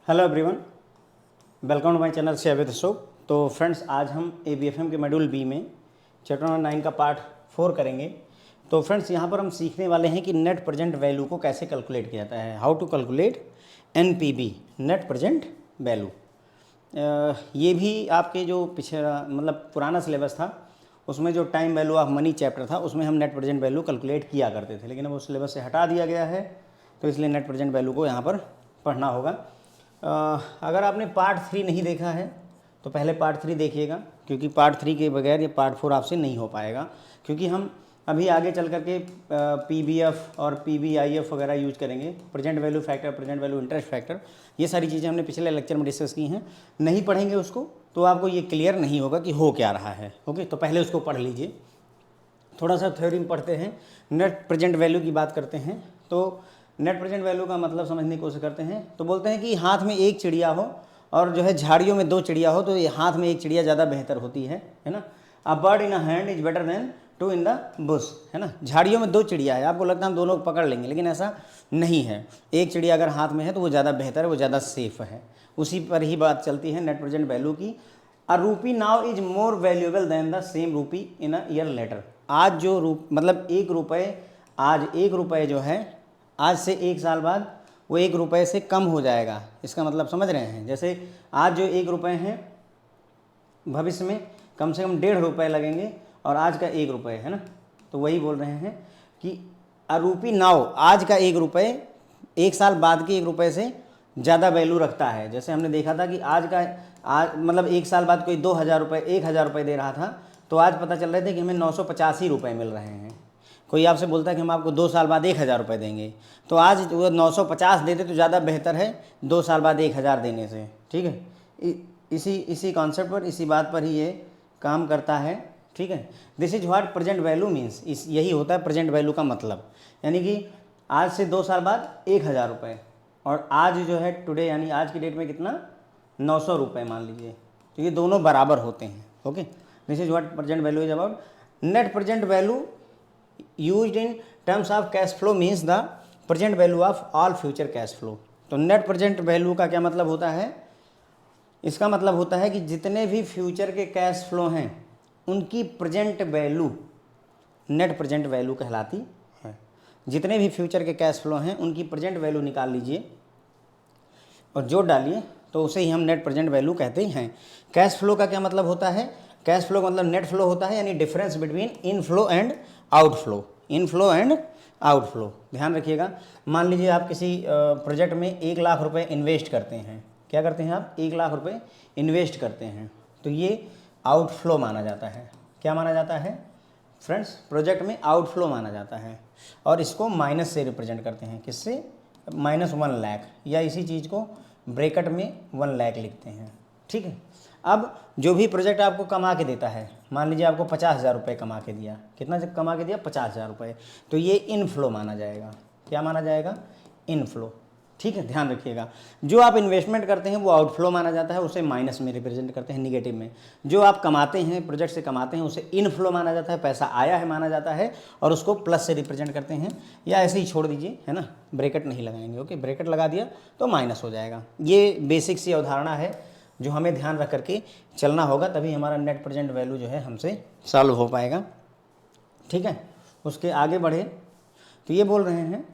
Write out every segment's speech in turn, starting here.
Hello everyone, welcome to my channel से अवैध अशोक। तो फ्रेंड्स, आज हम ABFM के मॉड्यूल बी में चैप्टर नंबर 9 का पार्ट 4 करेंगे। तो फ्रेंड्स, यहाँ पर हम सीखने वाले हैं कि नेट प्रेजेंट वैल्यू को कैसे कैलकुलेट किया जाता है। How to calculate NPV, net present value. ये भी आपके जो पिछला मतलब पुराना सिलेबस था उसमें जो time value of money chapter था उसमें हम नेट प्रेजेंट वैल्यू कैलकुलेट किया करते थे, लेकिन अब उस सिलेबस से हटा दिया गया है, तो इसलिए नेट प्रेजेंट वैल्यू को यहाँ पर पढ़ना होगा। अगर आपने पार्ट 3 नहीं देखा है तो पहले पार्ट 3 देखिएगा, क्योंकि पार्ट 3 के बगैर ये पार्ट 4 आपसे नहीं हो पाएगा। क्योंकि हम अभी आगे चल करके PBF और PBIF वगैरह यूज करेंगे, present value factor, present value interest factor. ये सारी चीज़ें हमने पिछले लेक्चर में डिस्कस की हैं। नहीं पढ़ेंगे उसको तो आपको ये क्लियर नहीं होगा कि हो क्या रहा है। ओके, तो पहले उसको पढ़ लीजिए। थोड़ा सा थ्योरी में पढ़ते हैं, नेट प्रेजेंट वैल्यू की बात करते हैं। तो नेट प्रेजेंट वैल्यू का मतलब समझने की कोशिश करते हैं। तो बोलते हैं कि हाथ में एक चिड़िया हो और जो है झाड़ियों में 2 चिड़िया हो, तो ये हाथ में एक चिड़िया ज़्यादा बेहतर होती है ना। A bird in a hand is better than 2 in the Bush, है ना। झाड़ियों में 2 चिड़िया है, आपको लगता है हम दोनों को पकड़ लेंगे, लेकिन ऐसा नहीं है। एक चिड़िया अगर हाथ में है तो वो ज़्यादा बेहतर है, वो ज़्यादा सेफ है। उसी पर ही बात चलती है नेट प्रेजेंट वैल्यू की। अ रूपी now is more valuable then the same रूपी इन अ ईयर लेटर। आज जो मतलब 1 रुपये, आज 1 रुपये जो है आज से 1 साल बाद वो 1 रुपये से कम हो जाएगा। इसका मतलब समझ रहे हैं। जैसे आज जो 1 रुपये हैं, भविष्य में कम से कम 1.5 रुपये लगेंगे और आज का 1 रुपये है ना। तो वही बोल रहे हैं कि अरूपी नाव, आज का 1 रुपये 1 साल बाद के 1 रुपये से ज़्यादा वैल्यू रखता है। जैसे हमने देखा था कि आज मतलब 1 साल बाद कोई 2000 रुपये 1000 रुपये दे रहा था, तो आज पता चल रहे थे कि हमें 985 रुपये मिल रहे हैं। कोई आपसे बोलता है कि हम आपको 2 साल बाद 1000 रुपये देंगे, तो आज वो 950 देते तो ज़्यादा बेहतर है 2 साल बाद 1000 देने से। ठीक है, इसी कॉन्सेप्ट पर, इसी बात पर ही ये काम करता है। ठीक है, this is what present value means. यही होता है प्रेजेंट वैल्यू का मतलब। यानी कि आज से 2 साल बाद 1000 रुपये, और आज जो है टुडे यानी आज की डेट में कितना, 900 रुपये मान लीजिए, तो ये दोनों बराबर होते हैं। Okay, this is what present value is about. Net present value used in terms of cash flow means the present value of all future cash flow। तो नेट प्रेजेंट वैल्यू का क्या मतलब होता है? इसका मतलब होता है कि जितने भी फ्यूचर के कैश फ्लो हैं उनकी present value net present value कहलाती है। जितने भी फ्यूचर के कैश फ्लो हैं उनकी प्रेजेंट वैल्यू निकाल लीजिए और जोड़ डालिए, तो उसे ही हम नेट प्रेजेंट वैल्यू कहते हैं। कैश फ्लो का क्या मतलब होता है? कैश फ्लो का मतलब नेट फ्लो होता है, यानी difference between inflow and outflow. Inflow and outflow, ध्यान रखिएगा। मान लीजिए आप किसी प्रोजेक्ट में 1 लाख रुपए इन्वेस्ट करते हैं। क्या करते हैं आप? 1 लाख रुपए इन्वेस्ट करते हैं, तो ये आउटफ्लो माना जाता है। क्या माना जाता है फ्रेंड्स? प्रोजेक्ट में आउटफ्लो माना जाता है, और इसको माइनस से रिप्रेजेंट करते हैं। किससे? -1 लाख, या इसी चीज़ को ब्रैकेट में 1 लाख लिखते हैं। ठीक है, अब जो भी प्रोजेक्ट आपको कमा के देता है, मान लीजिए आपको 50,000 रुपये कमा के दिया। कितना कमा के दिया? 50,000 रुपये। तो ये इनफ्लो माना जाएगा। क्या माना जाएगा? इनफ्लो। ठीक है, ध्यान रखिएगा। जो आप इन्वेस्टमेंट करते हैं वो आउटफ्लो माना जाता है, उसे माइनस में रिप्रेजेंट करते हैं, निगेटिव में। जो आप कमाते हैं, प्रोजेक्ट से कमाते हैं, उसे इनफ्लो माना जाता है, पैसा आया है माना जाता है, और उसको प्लस से रिप्रेजेंट करते हैं, या ऐसे ही छोड़ दीजिए, है ना, ब्रैकेट नहीं लगाएंगे। ओके, ब्रैकेट लगा दिया तो माइनस हो जाएगा। ये बेसिक सी अवधारणा है जो हमें ध्यान रख करके चलना होगा, तभी हमारा नेट प्रेजेंट वैल्यू जो है हमसे सॉल्व हो पाएगा। ठीक है, उसके आगे बढ़े तो ये बोल रहे हैं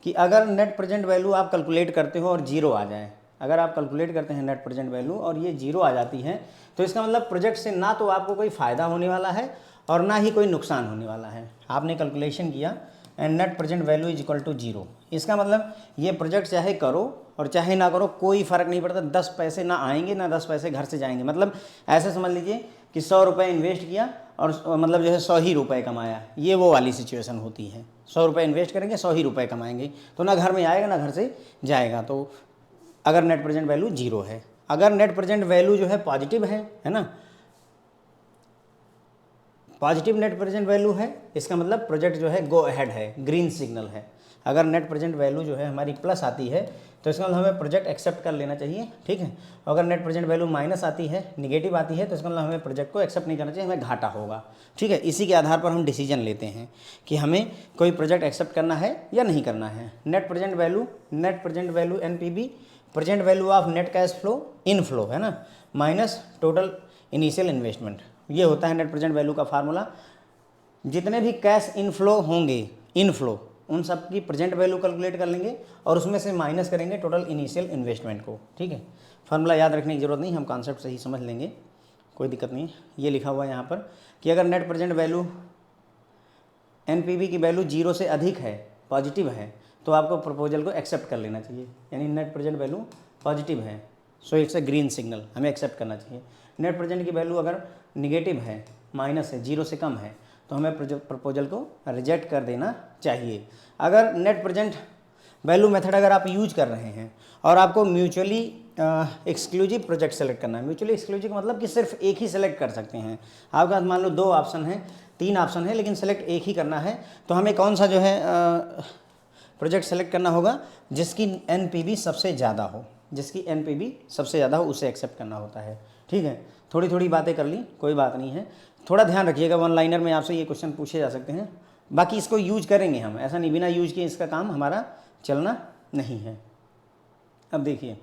कि अगर नेट प्रेजेंट वैल्यू आप कैलकुलेट करते हो और 0 आ जाए, अगर आप कैलकुलेट करते हैं नेट प्रेजेंट वैल्यू और ये 0 आ जाती है, तो इसका मतलब प्रोजेक्ट से ना तो आपको कोई फ़ायदा होने वाला है और ना ही कोई नुकसान होने वाला है। आपने कैलकुलेशन किया and net present value is equal to 0। इसका मतलब ये प्रोजेक्ट चाहे करो और चाहे ना करो कोई फ़र्क नहीं पड़ता। 10 पैसे ना आएंगे ना 10 पैसे घर से जाएंगे। मतलब ऐसे समझ लीजिए कि 100 रुपये इन्वेस्ट किया और मतलब जो है 100 ही रुपये कमाया, ये वो वाली सिचुएशन होती है। 100 रुपये इन्वेस्ट करेंगे, 100 ही रुपये कमाएंगे, तो ना घर में आएगा ना घर से जाएगा। तो अगर नेट प्रेजेंट वैल्यू 0 है, अगर नेट प्रेजेंट वैल्यू जो है पॉजिटिव है ना, पॉजिटिव नेट प्रेजेंट वैल्यू है, इसका मतलब प्रोजेक्ट जो है गो अहेड है, ग्रीन सिग्नल है। अगर नेट प्रेजेंट वैल्यू जो है हमारी प्लस आती है तो इसका मतलब हमें प्रोजेक्ट एक्सेप्ट कर लेना चाहिए। ठीक है, अगर नेट प्रेजेंट वैल्यू माइनस आती है, निगेटिव आती है, तो इसका मतलब हमें प्रोजेक्ट को एक्सेप्ट नहीं करना चाहिए, हमें घाटा होगा। ठीक है, इसी के आधार पर हम डिसीजन लेते हैं कि हमें कोई प्रोजेक्ट एक्सेप्ट करना है या नहीं करना है। Net present value NPV present value of net cash flow inflow है ना, माइनस टोटल इनिशियल इन्वेस्टमेंट, ये होता है नेट प्रेजेंट वैल्यू का फार्मूला। जितने भी कैश इनफ्लो होंगे, इनफ्लो, उन सब की प्रेजेंट वैल्यू कैलकुलेट कर लेंगे और उसमें से माइनस करेंगे टोटल इनिशियल इन्वेस्टमेंट को। ठीक है, फार्मूला याद रखने की ज़रूरत नहीं, हम कॉन्सेप्ट सही समझ लेंगे, कोई दिक्कत नहीं। ये लिखा हुआ है यहाँ पर कि अगर नेट प्रेजेंट वैल्यू एनपीवी की वैल्यू 0 से अधिक है, पॉजिटिव है, तो आपको प्रपोजल को एक्सेप्ट कर लेना चाहिए। यानी नेट प्रेजेंट वैल्यू पॉजिटिव है, so it's a green signal, हमें एक्सेप्ट करना चाहिए। नेट प्रेजेंट की वैल्यू अगर निगेटिव है, माइनस है, 0 से कम है, तो हमें प्रपोजल को रिजेक्ट कर देना चाहिए। अगर नेट प्रेजेंट वैल्यू मेथड अगर आप यूज कर रहे हैं और आपको म्यूचुअली एक्सक्लूसिव प्रोजेक्ट सेलेक्ट करना है, म्यूचुअली एक्सक्लूसिव का मतलब कि सिर्फ एक ही सेलेक्ट कर सकते हैं, आपके पास मान लो 2 ऑप्शन हैं, 3 ऑप्शन है, लेकिन सेलेक्ट एक ही करना है, तो हमें कौन सा जो है प्रोजेक्ट सेलेक्ट करना होगा, जिसकी एनपीवी सबसे ज़्यादा हो, जिसकी एनपीवी सबसे ज़्यादा हो उसे एक्सेप्ट करना होता है। ठीक है, थोड़ी थोड़ी बातें कर ली, कोई बात नहीं है, थोड़ा ध्यान रखिएगा, वन लाइनर में आपसे ये क्वेश्चन पूछे जा सकते हैं, बाकी इसको यूज करेंगे हम, ऐसा नहीं बिना यूज किए इसका काम हमारा चलना नहीं है। अब देखिए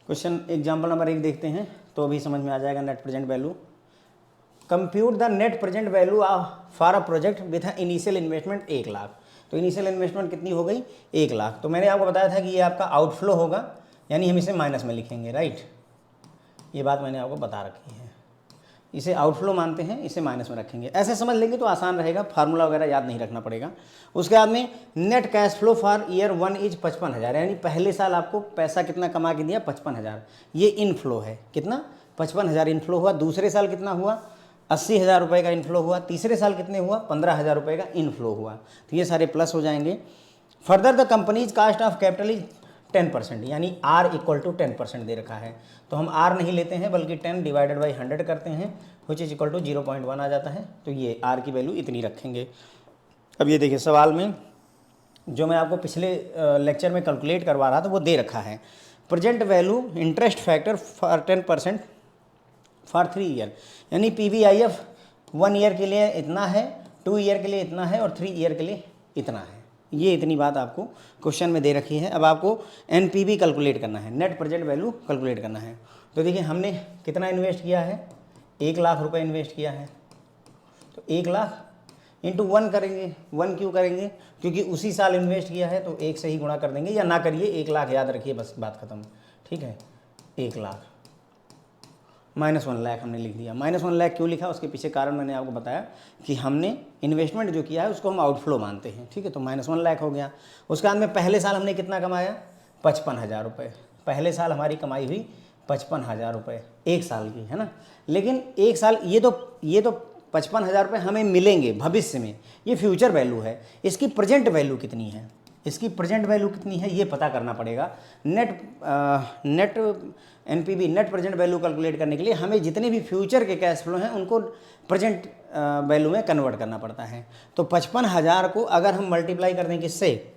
क्वेश्चन एग्जाम्पल नंबर 1 देखते हैं, तो अभी समझ में आ जाएगा net present value. Compute the net present value for a project with initial investment 1 lakh. तो इनिशियल इन्वेस्टमेंट कितनी हो गई, 1 लाख। तो मैंने आपको बताया था कि ये आपका आउटफ्लो होगा, यानी हम इसे माइनस में लिखेंगे, राइट, ये बात मैंने आपको बता रखी है। इसे आउटफ्लो मानते हैं, इसे माइनस में रखेंगे, ऐसे समझ लेंगे तो आसान रहेगा, फार्मूला वगैरह याद नहीं रखना पड़ेगा। उसके बाद में net cash flow for year 1 is 55,000, यानी पहले साल आपको पैसा कितना कमा के दिया, 55,000, ये इनफ्लो है, कितना, 55,000 इनफ्लो हुआ। दूसरे साल कितना हुआ, 80,000 रुपये का इनफ्लो हुआ। तीसरे साल कितने हुआ, 15,000 रुपये का इनफ्लो हुआ। तो ये सारे प्लस हो जाएंगे। Further the company's cost of capital is 10%, यानी R इक्वल टू 10% दे रखा है, तो हम R नहीं लेते हैं बल्कि 10 डिवाइडेड बाई 100 करते हैं, विच इज इक्वल टू 0.1 आ जाता है। तो ये R की वैल्यू इतनी रखेंगे। अब ये देखिए सवाल में जो मैं आपको पिछले लेक्चर में कैलकुलेट करवा रहा था वो दे रखा है, present value interest factor for 10% for 3 year, यानी PVIF 1 ईयर के लिए इतना है, 2 ईयर के लिए इतना है और 3 ईयर के लिए इतना है। ये इतनी बात आपको क्वेश्चन में दे रखी है। अब आपको NPV कैलकुलेट करना है, नेट प्रेजेंट वैल्यू कैलकुलेट करना है। तो देखिए हमने कितना इन्वेस्ट किया है, 1 लाख रुपए इन्वेस्ट किया है, तो 1 लाख इंटू 1 करेंगे। 1 क्यों करेंगे, क्योंकि उसी साल इन्वेस्ट किया है, तो 1 से ही गुणा कर देंगे, या ना करिए, 1 लाख याद रखिए, बस बात खत्म। ठीक है, 1 लाख -1 लाख हमने लिख दिया। -1 लाख क्यों लिखा, उसके पीछे कारण मैंने आपको बताया कि हमने इन्वेस्टमेंट जो किया है उसको हम आउटफ्लो मानते हैं। ठीक है, तो -1 लाख हो गया। उसके बाद में पहले साल हमने कितना कमाया, 55,000 रुपये। पहले साल हमारी कमाई हुई 55,000 रुपये, 1 साल की, है ना। लेकिन 1 साल ये तो 55,000 रुपये हमें मिलेंगे भविष्य में, ये फ्यूचर वैल्यू है। इसकी प्रेजेंट वैल्यू कितनी है, इसकी प्रेजेंट वैल्यू कितनी है ये पता करना पड़ेगा। Net NPV, net present value calculate करने के लिए हमें जितने भी फ्यूचर के कैश फ्लो हैं उनको प्रेजेंट वैल्यू में कन्वर्ट करना पड़ता है। तो 55,000 को अगर हम मल्टीप्लाई कर दें किससे,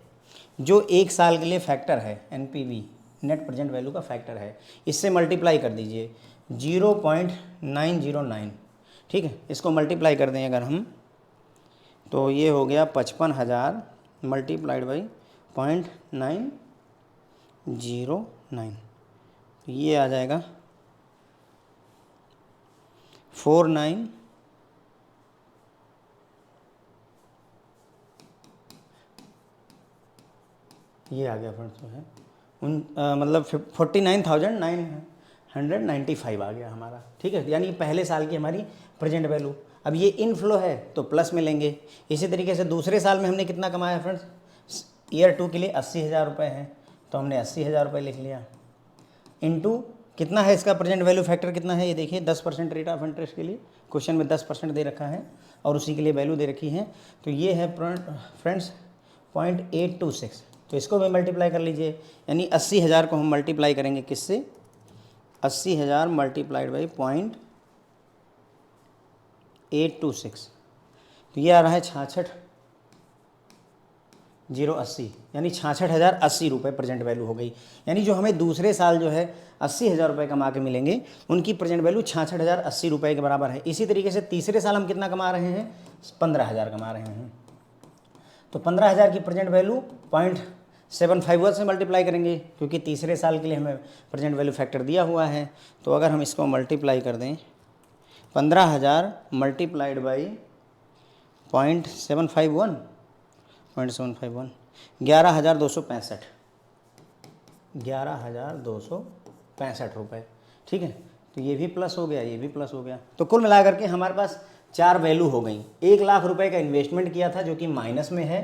जो 1 साल के लिए फैक्टर है, NPV नेट प्रेजेंट वैल्यू का फैक्टर है, इससे मल्टीप्लाई कर दीजिए 0.909। ठीक है, इसको मल्टीप्लाई कर दें अगर हम, तो ये हो गया 55,000 मल्टीप्लाइड बाई 0.909, तो ये आ जाएगा 49, ये आ गया फ्रेंड्स जो है मतलब 49,995 आ गया हमारा। ठीक है, यानी पहले साल की हमारी प्रेजेंट वैल्यू। अब ये इनफ्लो है तो प्लस में लेंगे। इसी तरीके से दूसरे साल में हमने कितना कमाया फ्रेंड्स, ईयर 2 के लिए 80,000 रुपये है, तो हमने 80,000 रुपये लिख लिया, इनटू कितना है इसका प्रेजेंट वैल्यू फैक्टर कितना है, ये देखिए 10% रेट ऑफ इंटरेस्ट के लिए क्वेश्चन में 10% दे रखा है और उसी के लिए वैल्यू दे रखी है। तो ये है फ्रेंड्स 0.826, तो इसको भी मल्टीप्लाई कर लीजिए, यानी 80,000 को हम मल्टीप्लाई करेंगे किससे, 80,000 मल्टीप्लाइड बाई 0.826, तो ये आ रहा है 66,080, यानी 66,080 रुपये प्रेजेंट वैल्यू हो गई। यानी जो हमें दूसरे साल जो है 80,000 रुपये कमा के मिलेंगे, उनकी प्रेजेंट वैल्यू 66,080 रुपये के बराबर है। इसी तरीके से तीसरे साल हम कितना कमा रहे हैं, 15,000 कमा रहे हैं, तो 15,000 की प्रेजेंट वैल्यू 751 से मल्टीप्लाई करेंगे क्योंकि तीसरे साल के लिए हमें प्रेजेंट वैल्यू फैक्टर दिया हुआ है। तो अगर हम इसको मल्टीप्लाई कर दें 15,000 मल्टीप्लाइड बाई 0.751 11,265 11,265 रुपये। ठीक है, तो ये भी प्लस हो गया, ये भी प्लस हो गया। तो कुल मिलाकर के हमारे पास 4 वैल्यू हो गई। 1,00,000 रुपये का इन्वेस्टमेंट किया था जो कि माइनस में है।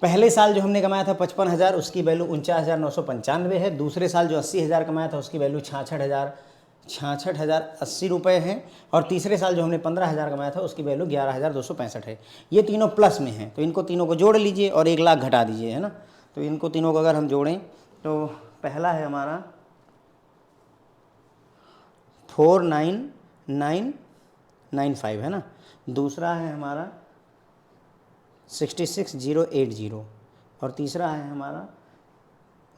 पहले साल जो हमने कमाया था 55,000, उसकी वैल्यू 49,995 है। दूसरे साल जो 80,000 कमाया था उसकी वैल्यू 66,080 रुपये है। और तीसरे साल जो हमने 15,000 कमाया था उसकी वैल्यू 11,265 है। ये तीनों प्लस में हैं, तो इनको तीनों को जोड़ लीजिए और 1,00,000 घटा दीजिए, है ना। तो इनको तीनों को अगर हम जोड़ें तो पहला है हमारा 49995, है ना। दूसरा है हमारा 66,080 और तीसरा है हमारा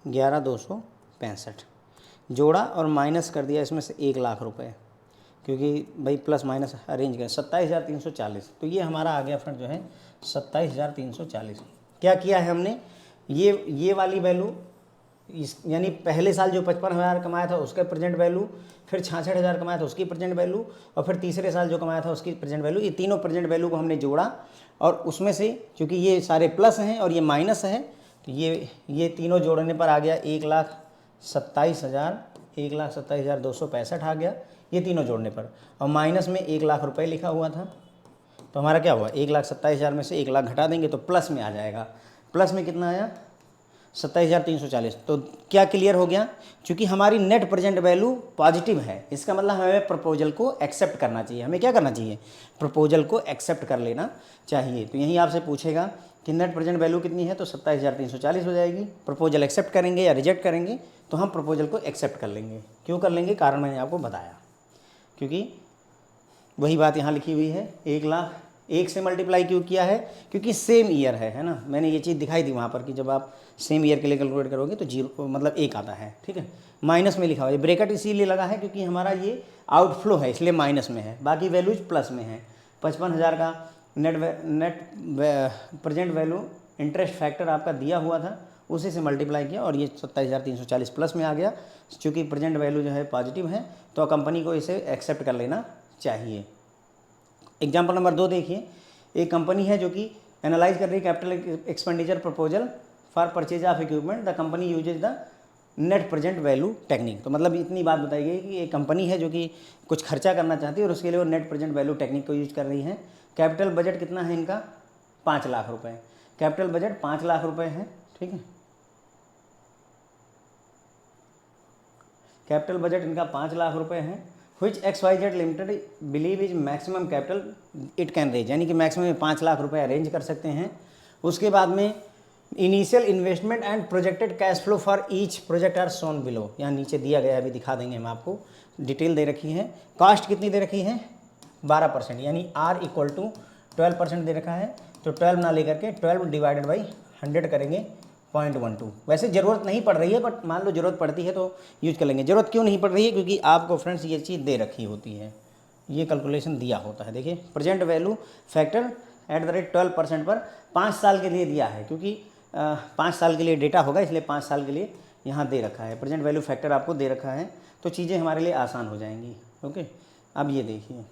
11,265। जोड़ा और माइनस कर दिया इसमें से 1,00,000 रुपये, क्योंकि भाई प्लस माइनस अरेंज करें। 27,340, तो ये हमारा आ गया फ्रेंड जो है 27,340। क्या किया है हमने, ये वाली वैल्यू यानी पहले साल जो 55,000 कमाया था उसका प्रेजेंट वैल्यू, फिर 66,000 कमाया था उसकी प्रेजेंट वैल्यू, और फिर तीसरे साल जो कमाया था उसकी प्रेजेंट वैल्यू, ये तीनों प्रेजेंट वैल्यू को हमने जोड़ा। और उसमें से चूँकि ये सारे प्लस हैं और ये माइनस है, तो ये तीनों जोड़ने पर आ गया 1,27,265 आ गया, ये तीनों जोड़ने पर। और माइनस में 1,00,000 रुपये लिखा हुआ था, तो हमारा क्या हुआ, 1,27,000 में से 1,00,000 घटा देंगे तो प्लस में आ जाएगा। प्लस में कितना आया, 27,340। तो क्या क्लियर हो गया, क्योंकि हमारी नेट प्रेजेंट वैल्यू पॉजिटिव है, इसका मतलब हमें प्रपोजल को एक्सेप्ट करना चाहिए। हमें क्या करना चाहिए, प्रपोजल को एक्सेप्ट कर लेना चाहिए। तो यहीं आपसे पूछेगा कि नेट प्रेजेंट वैल्यू कितनी है, तो 27,340 हो जाएगी। प्रपोजल एक्सेप्ट करेंगे या रिजेक्ट करेंगे, तो हम प्रपोजल को एक्सेप्ट कर लेंगे। क्यों कर लेंगे, कारण मैंने आपको बताया, क्योंकि वही बात यहाँ लिखी हुई है। 1,00,000 1 से मल्टीप्लाई क्यों किया है, क्योंकि सेम ईयर है ना। मैंने ये चीज़ दिखाई थी वहाँ पर कि जब आप सेम ईयर के लिए कैलकुलेट करोगे तो 0 मतलब 1 आता है। ठीक है, माइनस में लिखा हुआ है, ब्रैकेट इसीलिए लगा है क्योंकि हमारा ये आउटफ्लो है, इसलिए माइनस में है, बाकी वैल्यूज प्लस में है। 55,000 का net present value interest factor आपका दिया हुआ था, उसी से मल्टीप्लाई किया और ये 27,340 प्लस में आ गया। चूँकि प्रेजेंट वैल्यू जो है पॉजिटिव है, तो कंपनी को इसे एक्सेप्ट कर लेना चाहिए। एग्जाम्पल नंबर 2 देखिए, एक कंपनी है जो कि एनालाइज कर रही है capital expenditure proposal for purchase of equipment, the company uses the net present value technique. तो मतलब इतनी बात बताई गई कि एक कंपनी है जो कि कुछ खर्चा करना चाहती है और उसके लिए वो नेट प्रेजेंट वैल्यू टेक्निक को यूज कर रही है। कैपिटल बजट कितना है इनका, 5,00,000 रुपये। कैपिटल बजट 5,00,000 रुपये है। ठीक है, कैपिटल बजट इनका 5,00,000 रुपये है। which XYZ limited believe is maximum capital it can raise, यानी कि मैक्सिमम 5,00,000 रुपये अरेंज कर सकते हैं। उसके बाद में initial investment and projected cash flow for each project are shown below, यहाँ नीचे दिया गया है, अभी दिखा देंगे हम आपको, डिटेल दे रखी है। कॉस्ट कितनी दे रखी है, 12%, यानी R = 12% दे रखा है। तो 12 ना लेकर के 12 डिवाइडेड बाई 100 करेंगे 0.12। वैसे ज़रूरत नहीं पड़ रही है, बट मान लो ज़रूरत पड़ती है तो यूज कर लेंगे। ज़रूरत क्यों नहीं पड़ रही है, क्योंकि आपको फ्रेंड्स ये चीज़ दे रखी होती है, ये कैलकुलेशन दिया होता है। देखिए, प्रेजेंट वैल्यू फैक्टर @ 12% पर 5 साल के लिए दिया है, क्योंकि 5 साल के लिए डेटा होगा, इसलिए 5 साल के लिए यहाँ दे रखा है। प्रेजेंट वैल्यू फैक्टर आपको दे रखा है, तो चीज़ें हमारे लिए आसान हो जाएंगी। ओके, अब ये देखिए,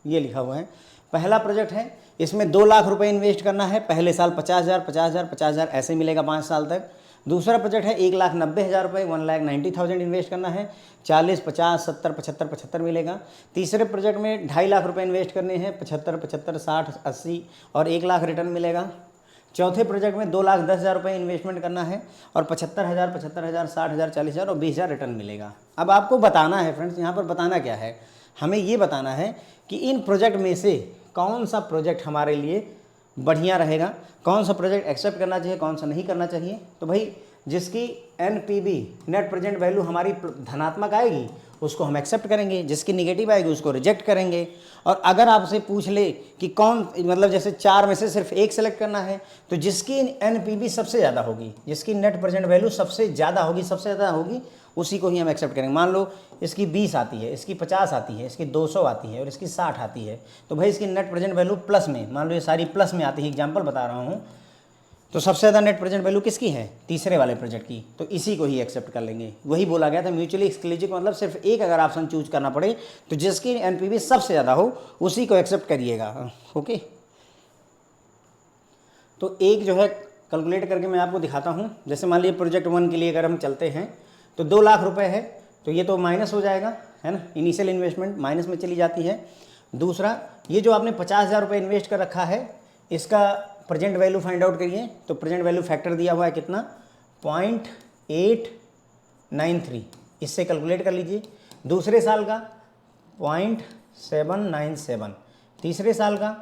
ये लिखा हुआ है, पहला प्रोजेक्ट है, इसमें 2,00,000 रुपये इन्वेस्ट करना है। पहले साल 50,000 50,000 50,000 ऐसे मिलेगा 5 साल तक। दूसरा प्रोजेक्ट है 1,90,000 रुपये 1,90,000 इन्वेस्ट करना है, 40 50 70 75 75 मिलेगा। तीसरे प्रोजेक्ट में 2,50,000 रुपये इन्वेस्ट करने हैं, 75 75 60 80 और 1,00,000 रिटर्न मिलेगा। चौथे प्रोजेक्ट में 2,10,000 रुपये इन्वेस्टमेंट करना है और 75,000 75,000 60,000 40,000 और 20,000 रिटर्न मिलेगा। अब आपको बताना है फ्रेंड्स, यहाँ पर बताना क्या है, हमें ये बताना है कि इन प्रोजेक्ट में से कौन सा प्रोजेक्ट हमारे लिए बढ़िया रहेगा, कौन सा प्रोजेक्ट एक्सेप्ट करना चाहिए, कौन सा नहीं करना चाहिए। तो भाई जिसकी NPV नेट प्रेजेंट वैल्यू हमारी धनात्मक आएगी उसको हम एक्सेप्ट करेंगे, जिसकी निगेटिव आएगी उसको रिजेक्ट करेंगे। और अगर आपसे पूछ ले कि कौन, मतलब जैसे 4 में से सिर्फ एक सेलेक्ट करना है, तो जिसकी NPV सबसे ज़्यादा होगी, जिसकी नेट प्रेजेंट वैल्यू सबसे ज़्यादा होगी उसी को ही हम एक्सेप्ट करेंगे। मान लो इसकी 20 आती है, इसकी 50 आती है, इसकी 200 आती है और इसकी 60 आती है, तो भाई इसकी नेट प्रेजेंट वैल्यू प्लस में, मान लो ये सारी प्लस में आती है, एग्जांपल बता रहा हूँ, तो सबसे ज़्यादा नेट प्रेजेंट वैल्यू किसकी है? तीसरे वाले प्रोजेक्ट की, तो इसी को ही एक्सेप्ट कर लेंगे। वही बोला गया था म्यूचुअली एक्सक्लूसिव का मतलब सिर्फ एक अगर ऑप्शन चूज करना पड़े तो जिसकी एनपीवी सबसे ज़्यादा हो उसी को एक्सेप्ट करिएगा। ओके, तो एक जो है कैलकुलेट करके मैं आपको दिखाता हूँ। जैसे मान लीजिए प्रोजेक्ट 1 के लिए अगर हम चलते हैं तो 2 लाख रुपए है, तो ये तो माइनस हो जाएगा, है ना, इनिशियल इन्वेस्टमेंट माइनस में चली जाती है। दूसरा, ये जो आपने 50,000 रुपये इन्वेस्ट कर रखा है इसका प्रेजेंट वैल्यू फाइंड आउट करिए, तो प्रेजेंट वैल्यू फैक्टर दिया हुआ है कितना? 0.893, इससे कैलकुलेट कर लीजिए। दूसरे साल का 0.797, तीसरे साल का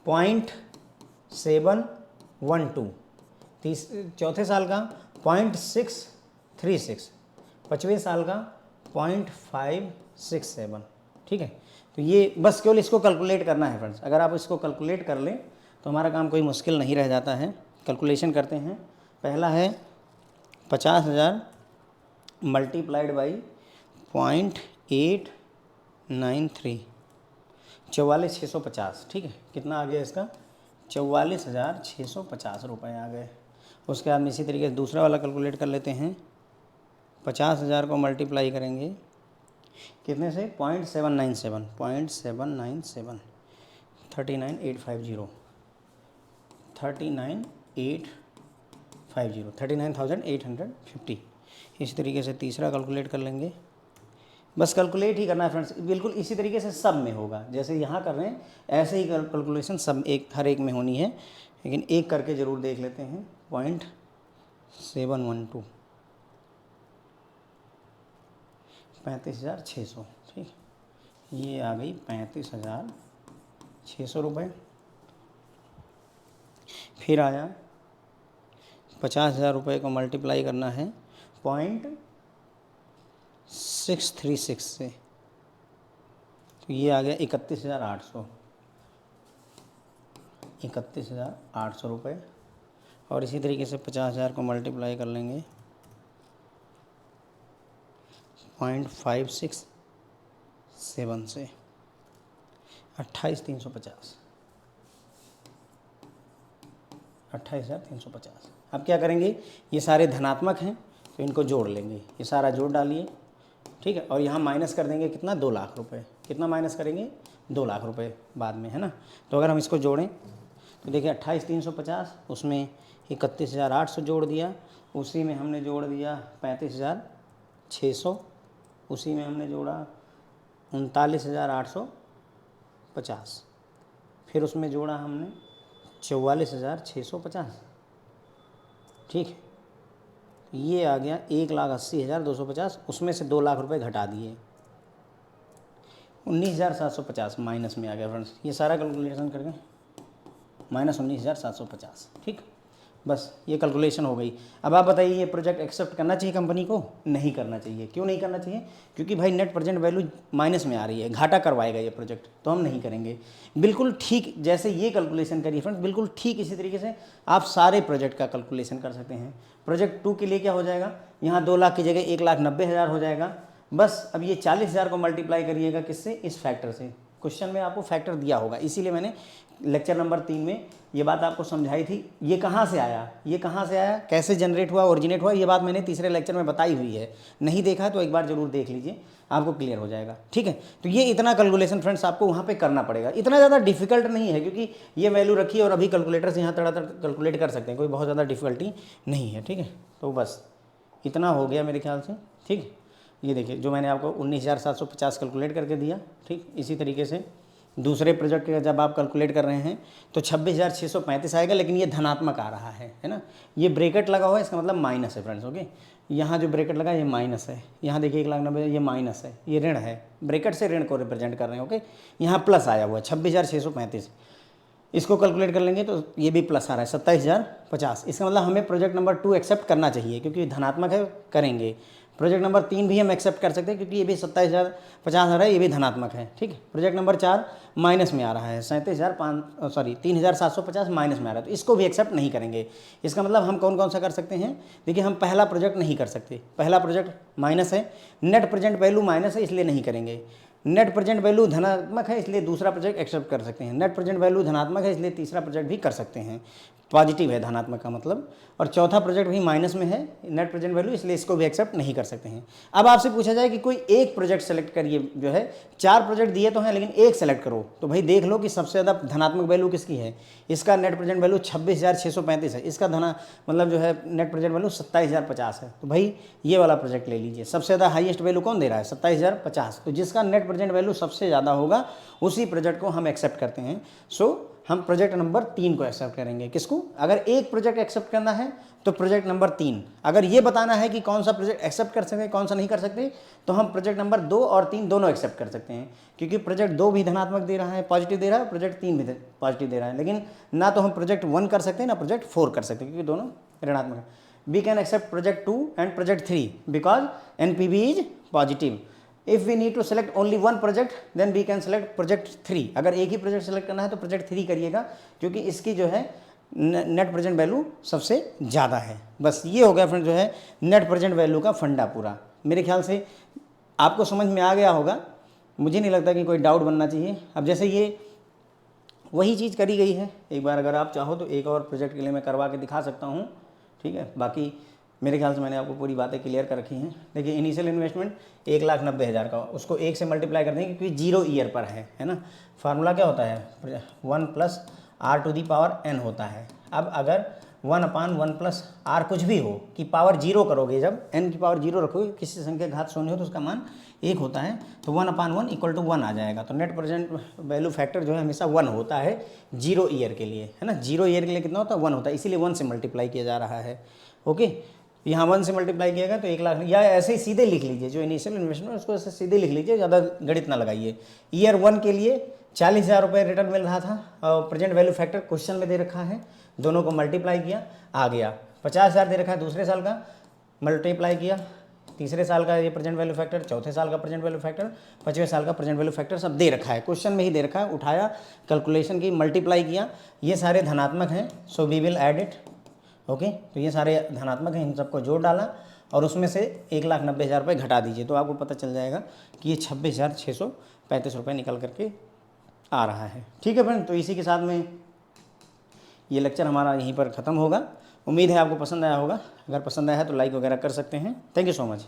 0.712, चौथे साल का 0.636, पाँचवें साल का 0.567। ठीक है, तो ये बस केवल इसको कैलकुलेट करना है फ्रेंड्स। अगर आप इसको कैलकुलेट कर लें तो हमारा काम कोई मुश्किल नहीं रह जाता है। कैलकुलेशन करते हैं। पहला है 50,000 मल्टीप्लाइड बाई 0.893, 44,650। ठीक है, कितना आ गया इसका? 44,650 रुपये आ गए। उसके बाद में इसी तरीके से दूसरा वाला कैलकुलेट कर लेते हैं। 50,000 को मल्टीप्लाई करेंगे कितने से? 0.797, 39,850, 39,850। इसी तरीके से तीसरा कैलकुलेट कर लेंगे। बस कैलकुलेट ही करना है फ्रेंड्स, बिल्कुल इसी तरीके से सब में होगा। जैसे यहाँ कर रहे हैं ऐसे ही कैलकुलेशन सब हर एक में होनी है, लेकिन एक करके ज़रूर देख लेते हैं। 0.712, 35,600। ठीक, ये आ गई 35,600 रुपये। फिर आया 50,000 रुपये को मल्टीप्लाई करना है 0.636 से, तो ये आ गया 31,800, 31,800 रुपये। और इसी तरीके से 50,000 को मल्टीप्लाई कर लेंगे 0.567 से, 28,350, 28,350। अब क्या करेंगे? ये सारे धनात्मक हैं तो इनको जोड़ लेंगे, ये सारा जोड़ डालिए। ठीक है, और यहाँ माइनस कर देंगे कितना? 2 लाख रुपए। कितना माइनस करेंगे? 2 लाख रुपए बाद में, है ना। तो अगर हम इसको जोड़ें तो देखिए 28,350, उसमें 31,800 जोड़ दिया, उसी में हमने जोड़ दिया 35,600, उसी में हमने जोड़ा 39,850, फिर उसमें जोड़ा हमने 44,650। ठीक है, ये आ गया 1,80,250, उसमें से 2 लाख रुपए घटा दिए, 19,750 माइनस में आ गया फ्रेंड्स। ये सारा कैलकुलेशन करके माइनस 19,750। ठीक, बस ये कैलकुलेशन हो गई। अब आप बताइए ये प्रोजेक्ट एक्सेप्ट करना चाहिए कंपनी को? नहीं करना चाहिए। क्यों नहीं करना चाहिए? क्योंकि भाई नेट प्रेजेंट वैल्यू माइनस में आ रही है, घाटा करवाएगा ये प्रोजेक्ट, तो हम नहीं करेंगे। बिल्कुल ठीक जैसे ये कैलकुलेशन करिए फ्रेंड्स, बिल्कुल ठीक इसी तरीके से आप सारे प्रोजेक्ट का कैलकुलेशन कर सकते हैं। प्रोजेक्ट 2 के लिए क्या हो जाएगा? यहाँ 2 लाख की जगह 1,90,000 हो जाएगा। बस अब ये 40,000 को मल्टीप्लाई करिएगा किससे? इस फैक्टर से। क्वेश्चन में आपको फैक्टर दिया होगा, इसीलिए मैंने लेक्चर नंबर 3 में ये बात आपको समझाई थी। ये कहाँ से आया, ये कहाँ से आया, कैसे जनरेट हुआ, ओरिजिनेट हुआ, ये बात मैंने तीसरे लेक्चर में बताई हुई है। नहीं देखा तो एक बार ज़रूर देख लीजिए, आपको क्लियर हो जाएगा। ठीक है, तो ये इतना कैलकुलेशन फ्रेंड्स आपको वहाँ पे करना पड़ेगा। इतना ज़्यादा डिफिकल्ट नहीं है, क्योंकि ये वैल्यू रखी और अभी कैलकुलेटर से यहाँ तड़ातड़ कैलकुलेट कर सकते हैं, कोई बहुत ज़्यादा डिफिकल्टी नहीं है। ठीक है, तो बस इतना हो गया मेरे ख्याल से। ठीक है, ये देखिए जो मैंने आपको 19,750 कैलकुलेट करके दिया। ठीक, इसी तरीके से दूसरे प्रोजेक्ट का जब आप कैलकुलेट कर रहे हैं तो 26,635 आएगा, लेकिन ये धनात्मक आ रहा है ना। ये ब्रैकेट लगा हुआ है, इसका मतलब माइनस है फ्रेंड्स। ओके, यहाँ जो ब्रैकेट लगा है ये माइनस है, यहाँ देखिए 1,90,000 ये माइनस है, ये ऋण है, ब्रैकेट से ऋण को रिप्रेजेंट कर रहे हैं। ओके, यहाँ प्लस आया हुआ है 26,635, इसको कैलकुलेट कर लेंगे तो ये भी प्लस आ रहा है 27,050। इसका मतलब हमें प्रोजेक्ट नंबर 2 एक्सेप्ट करना चाहिए, क्योंकि धनात्मक है, करेंगे। प्रोजेक्ट नंबर 3 भी हम एक्सेप्ट कर सकते हैं, क्योंकि ये भी 27,050 आ रहा है, ये भी धनात्मक है। ठीक है, प्रोजेक्ट नंबर 4 माइनस में आ रहा है, 3,750 माइनस में आ रहा है, तो इसको भी एक्सेप्ट नहीं करेंगे। इसका मतलब हम कौन कौन सा कर सकते हैं? देखिए, हम पहला प्रोजेक्ट नहीं कर सकते, पहला प्रोजेक्ट माइनस है, नेट प्रेजेंट वैल्यू माइनस है, इसलिए नहीं करेंगे। नेट प्रेजेंट वैल्यू धनात्मक है, इसलिए दूसरा प्रोजेक्ट एक्सेप्ट कर सकते हैं। नेट प्रेजेंट वैल्यू धनात्मक है, इसलिए तीसरा प्रोजेक्ट भी कर सकते हैं। पॉजिटिव है, धनात्मक का मतलब। और चौथा प्रोजेक्ट भी माइनस में है नेट प्रेजेंट वैल्यू, इसलिए इसको भी एक्सेप्ट नहीं कर सकते हैं। अब आपसे पूछा जाए कि कोई एक प्रोजेक्ट सेलेक्ट करिए, जो है 4 प्रोजेक्ट दिए तो हैं लेकिन एक सेलेक्ट करो, तो भाई देख लो कि सबसे ज़्यादा धनात्मक वैल्यू किसकी है। इसका नेट प्रेजेंट वैल्यू 26,635 है, इसका मतलब जो है नेट प्रेजेंट वैल्यू 27,050 है। तो भाई ये वाला प्रोजेक्ट ले लीजिए। सबसे ज़्यादा हाईएस्ट वैल्यू कौन दे रहा है, 27,050। तो जिसका नेट प्रेजेंट वैल्यू सबसे ज़्यादा होगा उसी प्रोजेक्ट को हम एक्सेप्ट करते हैं। सो हम प्रोजेक्ट नंबर 3 को एक्सेप्ट करेंगे। किसको? अगर एक प्रोजेक्ट एक्सेप्ट करना है तो प्रोजेक्ट नंबर 3। अगर ये बताना है कि कौन सा प्रोजेक्ट एक्सेप्ट कर सकते हैं कौन सा नहीं कर सकते, तो हम प्रोजेक्ट नंबर 2 और 3 दोनों एक्सेप्ट कर सकते हैं, क्योंकि प्रोजेक्ट 2 भी धनात्मक दे रहा है, पॉजिटिव दे रहा है, प्रोजेक्ट 3 भी पॉजिटिव दे रहा है। लेकिन ना तो हम प्रोजेक्ट 1 कर सकते हैं ना प्रोजेक्ट 4 कर सकते हैं, क्योंकि दोनों ऋणात्मक है। We can accept project 2 and project 3 because NPV is positive. If we need to select only one project, then we can select project 3। अगर एक ही प्रोजेक्ट सेलेक्ट करना है तो प्रोजेक्ट 3 करिएगा, क्योंकि इसकी जो है नेट प्रेजेंट वैल्यू सबसे ज़्यादा है। बस ये हो गया फ्रेंड जो है नेट प्रेजेंट वैल्यू का फंडा पूरा। मेरे ख्याल से आपको समझ में आ गया होगा, मुझे नहीं लगता कि कोई डाउट बनना चाहिए। अब जैसे ये वही चीज़ करी गई है, एक बार अगर आप चाहो तो एक और प्रोजेक्ट के लिए मैं करवा के दिखा सकता हूँ, ठीक है। बाकी मेरे ख्याल से मैंने आपको पूरी बातें क्लियर कर रखी हैं। देखिए इनिशियल इन्वेस्टमेंट 1,90,000 का, उसको 1 से मल्टीप्लाई कर देंगे क्योंकि 0 ईयर पर है ना। फार्मूला क्या होता है, 1 + r⁴ होता है। अब अगर 1/1 + r कुछ भी हो कि पावर 0 करोगे, जब n की पावर 0 रखोगे, किसी संख्या घात शून्य हो तो उसका मान 1 होता है, तो 1/1 = 1 आ जाएगा। तो नेट प्रेजेंट वैल्यू फैक्टर जो है हमेशा 1 होता है 0 ईयर के लिए, है ना। 0 ईयर के लिए कितना होता है, 1 होता है, इसीलिए 1 से मल्टीप्लाई किया जा रहा है। ओके, यहाँ 1 से मल्टीप्लाई किएगा तो 1 लाख, या ऐसे ही सीधे लिख लीजिए जो इनिशियल इन्वेस्टमेंट उसको ऐसे सीधे लिख लीजिए, ज़्यादा गणित ना लगाइए। ईयर 1 के लिए 40,000 रुपये रिटर्न मिल रहा था, और प्रेजेंट वैल्यू फैक्टर क्वेश्चन में दे रखा है, दोनों को मल्टीप्लाई किया आ गया। 50,000 दे रखा है दूसरे साल का, मल्टीप्लाई किया, तीसरे साल का ये प्रेजेंट वैल्यू फैक्टर, चौथे साल का प्रेजेंट वैल्यू फैक्टर, 5वें साल का प्रेजेंट वैल्यू फैक्टर, सब दे रखा है, क्वेश्चन में ही दे रखा है। उठाया, कैलकुलेशन की, मल्टीप्लाई किया, ये सारे धनात्मक हैं, so we will add it. Okay, तो ये सारे धनात्मक हैं, इन सबको जोड़ डाला और उसमें से 1,90,000 रुपये घटा दीजिए, तो आपको पता चल जाएगा कि ये 26,635 रुपये निकल करके आ रहा है। ठीक है फ्रेंड, तो इसी के साथ में ये लेक्चर हमारा यहीं पर ख़त्म होगा। उम्मीद है आपको पसंद आया होगा। अगर पसंद आया है तो लाइक वगैरह कर सकते हैं। Thank you so much.